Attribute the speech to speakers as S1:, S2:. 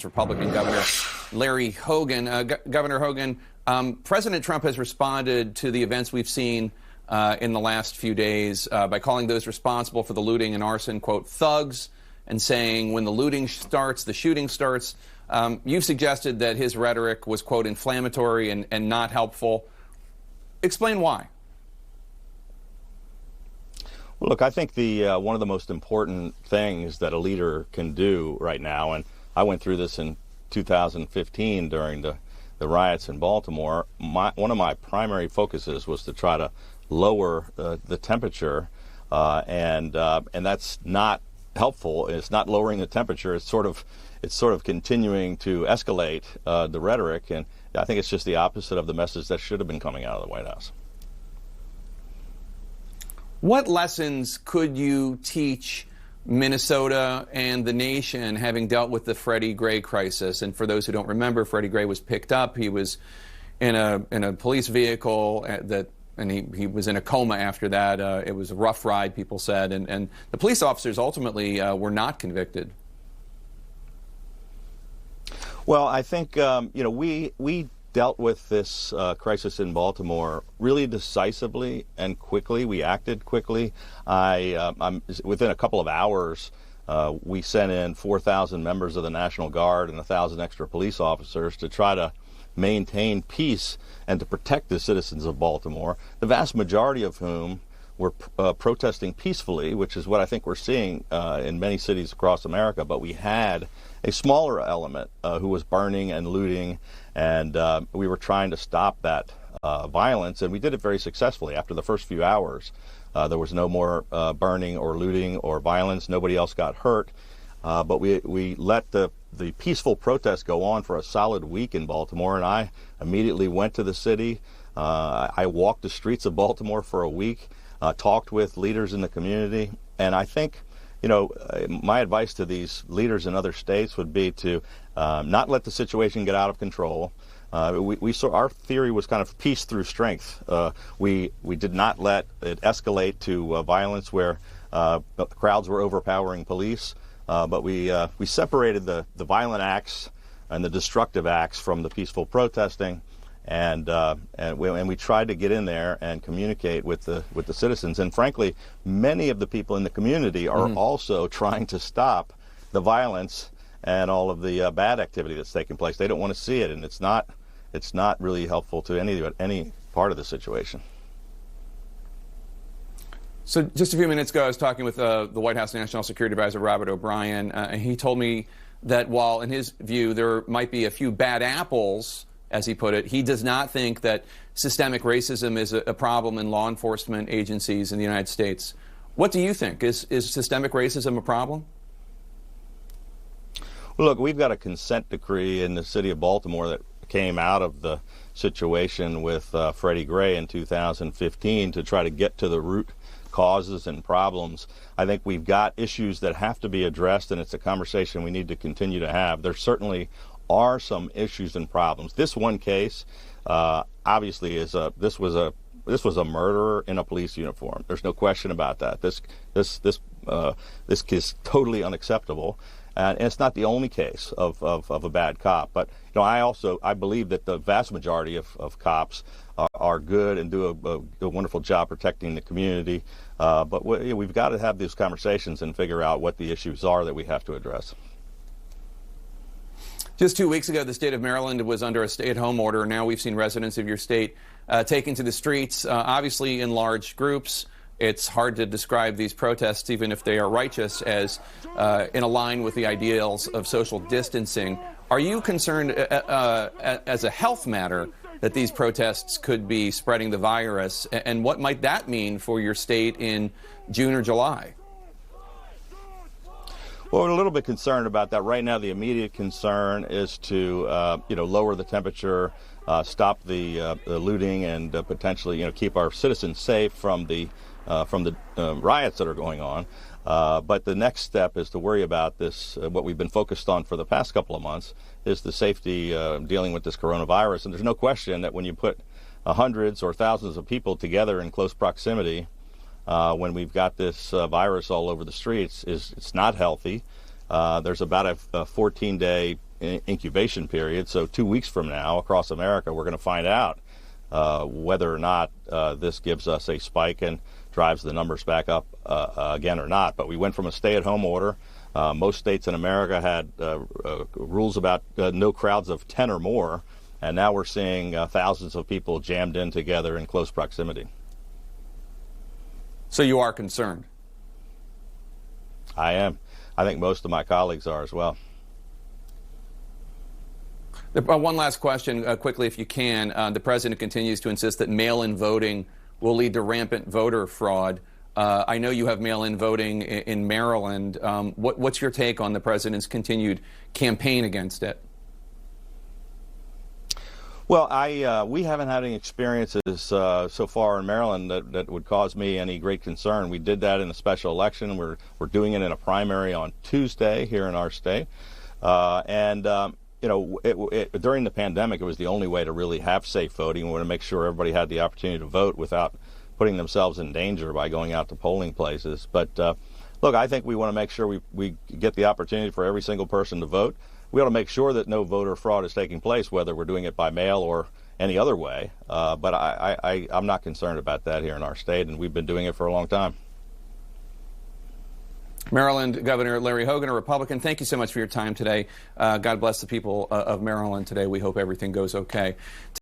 S1: Republican Governor Larry Hogan. Governor Hogan, President Trump has responded to the events we've seen in the last few days by calling those responsible for the looting and arson, quote, thugs, and saying when the looting starts, the shooting starts. You've suggested that his rhetoric was, quote, inflammatory and not helpful. Explain why.
S2: Well, look, I think one of the most important things that a leader can do right now, and I went through this in 2015 during the riots in Baltimore, one of my primary focuses was to try to lower the temperature, and that's not helpful. It's not lowering the temperature. It's sort of continuing to escalate the rhetoric, and I think it's just the opposite of the message that should have been coming out of the White House.
S1: What lessons could you teach Minnesota and the nation, having dealt with the Freddie Gray crisis? And for those who don't remember, Freddie Gray was picked up. He was in a police vehicle and he was in a coma after that. It was a rough ride, people said, and the police officers ultimately were not convicted.
S2: Well, I think we dealt with this crisis in Baltimore really decisively and quickly. We acted quickly. Within a couple of hours, we sent in 4,000 members of the National Guard and 1,000 extra police officers to try to maintain peace and to protect the citizens of Baltimore, the vast majority of whom were protesting peacefully, which is what I think we're seeing in many cities across America. But we had a smaller element who was burning and looting, and we were trying to stop that violence, and we did it very successfully. After the first few hours, there was no more burning or looting or violence. Nobody else got hurt, but we let the peaceful protest go on for a solid week in Baltimore, and I immediately went to the city. I walked the streets of Baltimore for a week, talked with leaders in the community, and I think, my advice to these leaders in other states would be to not let the situation get out of control. We saw our theory was kind of peace through strength. We did not let it escalate to violence where crowds were overpowering police, but we separated the violent acts and the destructive acts from the peaceful protesting. And we tried to get in there and communicate with the citizens. And frankly, many of the people in the community are also trying to stop the violence and all of the bad activity that's taking place. They don't want to see it, and it's not really helpful to any part of the situation.
S1: So just a few minutes ago, I was talking with the White House National Security Advisor Robert O'Brien, and he told me that while in his view there might be a few bad apples, as he put it, he does not think that systemic racism is a problem in law enforcement agencies in the United States. What do you think? Is systemic racism a problem?
S2: Well, look, we've got a consent decree in the city of Baltimore that came out of the situation with Freddie Gray in 2015 to try to get to the root causes and problems. I think we've got issues that have to be addressed, and it's a conversation we need to continue to have. There certainly are some issues and problems. This one case, obviously, this was a murderer in a police uniform. There's no question about that. This is totally unacceptable, and it's not the only case of a bad cop. But I believe that the vast majority of cops are good and do a wonderful job protecting the community. But we've got to have these conversations and figure out what the issues are that we have to address.
S1: Just 2 weeks ago, the state of Maryland was under a stay-at-home order. Now we've seen residents of your state taken to the streets, obviously in large groups. It's hard to describe these protests, even if they are righteous, as in line with the ideals of social distancing. Are you concerned as a health matter that these protests could be spreading the virus? And what might that mean for your state in June or July?
S2: Well, we're a little bit concerned about that. Right now, the immediate concern is to, lower the temperature, stop the looting, and potentially, keep our citizens safe from the riots that are going on. But the next step is to worry about this. What we've been focused on for the past couple of months is the safety dealing with this coronavirus. And there's no question that when you put hundreds or thousands of people together in close proximity, when we've got this virus all over the streets, it's not healthy. There's about a 14-day incubation period. So 2 weeks from now, across America, we're going to find out whether or not this gives us a spike and drives the numbers back up again or not. But we went from a stay-at-home order. Most states in America had rules about no crowds of 10 or more, and now we're seeing thousands of people jammed in together in close proximity.
S1: So you are concerned?
S2: I am. I think most of my colleagues are as well.
S1: One last question, quickly, if you can. The president continues to insist that mail-in voting will lead to rampant voter fraud. I know you have mail-in voting in Maryland. What's your take on the president's continued campaign against it?
S2: Well, we haven't had any experiences so far in Maryland that would cause me any great concern. We did that in a special election. We're doing it in a primary on Tuesday here in our state. You know, during the pandemic, it was the only way to really have safe voting. We want to make sure everybody had the opportunity to vote without putting themselves in danger by going out to polling places. But look, I think we want to make sure we get the opportunity for every single person to vote. We ought to make sure that no voter fraud is taking place, whether we're doing it by mail or any other way. But I'm not concerned about that here in our state, and we've been doing it for a long time.
S1: Maryland Governor Larry Hogan, a Republican, thank you so much for your time today. God bless the people of Maryland today. We hope everything goes okay.